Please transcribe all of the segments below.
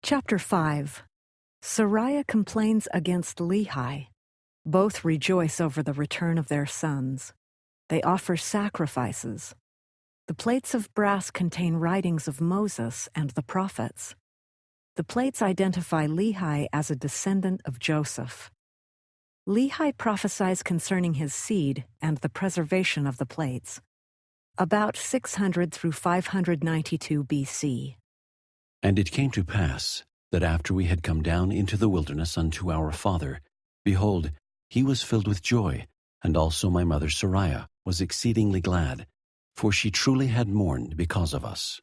Chapter 5. Sariah complains against Lehi. Both rejoice over the return of their sons. They offer sacrifices. The plates of brass contain writings of Moses and the prophets. The plates identify Lehi as a descendant of Joseph. Lehi prophesies concerning his seed and the preservation of the plates. About 600 through 592 BC. And it came to pass that after we had come down into the wilderness unto our father, behold, he was filled with joy, and also my mother Sariah was exceedingly glad, for she truly had mourned because of us.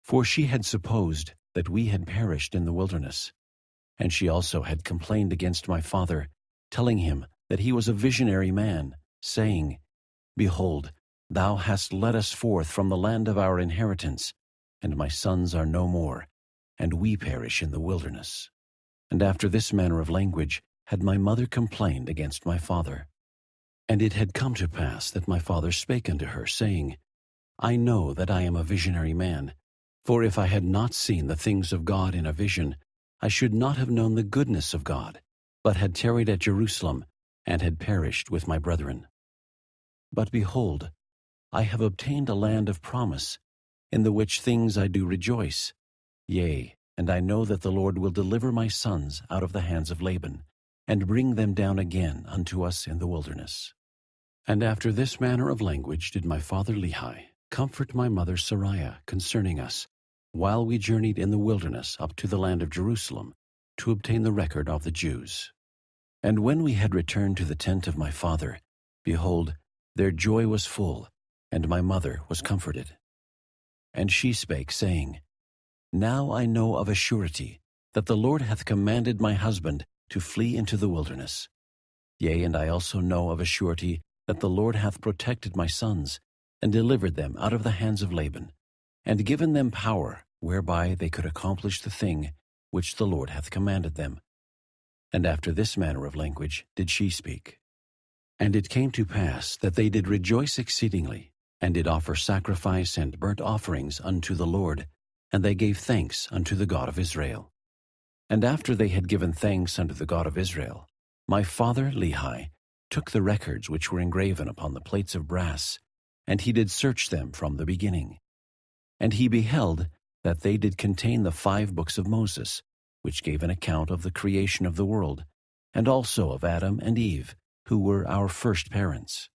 For she had supposed that we had perished in the wilderness, and she also had complained against my father, telling him that he was a visionary man, saying, Behold, thou hast led us forth from the land of our inheritance, and my sons are no more, and we perish in the wilderness. And after this manner of language had my mother complained against my father. And it had come to pass that my father spake unto her, saying, I know that I am a visionary man, for if I had not seen the things of God in a vision, I should not have known the goodness of God, but had tarried at Jerusalem, and had perished with my brethren. But behold, I have obtained a land of promise, in the which things I do rejoice. Yea, and I know that the Lord will deliver my sons out of the hands of Laban, and bring them down again unto us in the wilderness. And after this manner of language did my father Lehi comfort my mother Sariah concerning us, while we journeyed in the wilderness up to the land of Jerusalem, to obtain the record of the Jews. And when we had returned to the tent of my father, behold, their joy was full, and my mother was comforted. And she spake, saying, Now I know of a surety that the Lord hath commanded my husband to flee into the wilderness. Yea, and I also know of a surety that the Lord hath protected my sons, and delivered them out of the hands of Laban, and given them power whereby they could accomplish the thing which the Lord hath commanded them. And after this manner of language did she speak. And it came to pass that they did rejoice exceedingly, and did offer sacrifice and burnt offerings unto the Lord, and they gave thanks unto the God of Israel. And after they had given thanks unto the God of Israel, my father Lehi took the records which were engraven upon the plates of brass, and he did search them from the beginning. And he beheld that they did contain the 5 books of Moses, which gave an account of the creation of the world, and also of Adam and Eve, who were our first parents,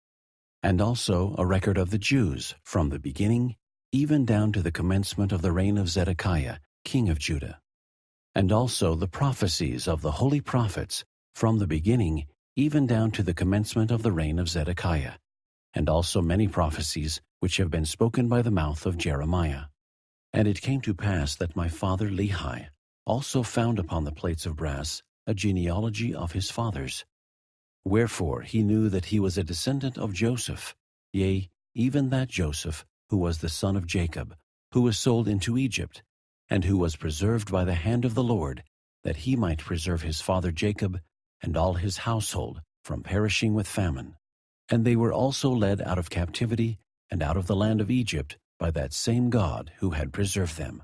and also a record of the Jews from the beginning, even down to the commencement of the reign of Zedekiah, king of Judah, and also the prophecies of the holy prophets from the beginning, even down to the commencement of the reign of Zedekiah, and also many prophecies which have been spoken by the mouth of Jeremiah. And it came to pass that my father Lehi also found upon the plates of brass a genealogy of his fathers. Wherefore he knew that he was a descendant of Joseph, yea, even that Joseph, who was the son of Jacob, who was sold into Egypt, and who was preserved by the hand of the Lord, that he might preserve his father Jacob and all his household from perishing with famine. And they were also led out of captivity and out of the land of Egypt by that same God who had preserved them.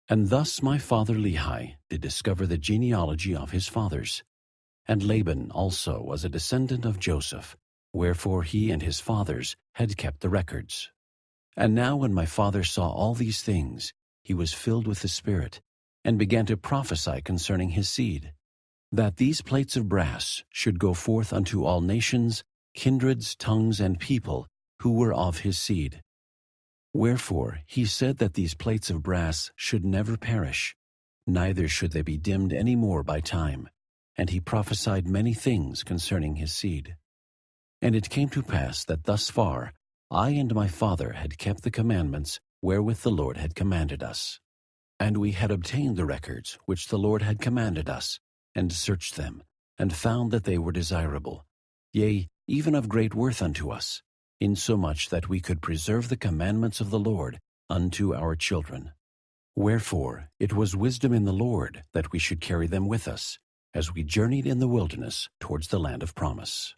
And thus my father Lehi did discover the genealogy of his fathers. And Laban also was a descendant of Joseph, wherefore he and his fathers had kept the records. And now when my father saw all these things, he was filled with the Spirit, and began to prophesy concerning his seed, that these plates of brass should go forth unto all nations, kindreds, tongues, and people, who were of his seed. Wherefore he said that these plates of brass should never perish, neither should they be dimmed any more by time. And he prophesied many things concerning his seed. And it came to pass that thus far I and my father had kept the commandments wherewith the Lord had commanded us. And we had obtained the records which the Lord had commanded us, and searched them, and found that they were desirable, yea, even of great worth unto us, insomuch that we could preserve the commandments of the Lord unto our children. Wherefore it was wisdom in the Lord that we should carry them with us, as we journeyed in the wilderness towards the land of promise.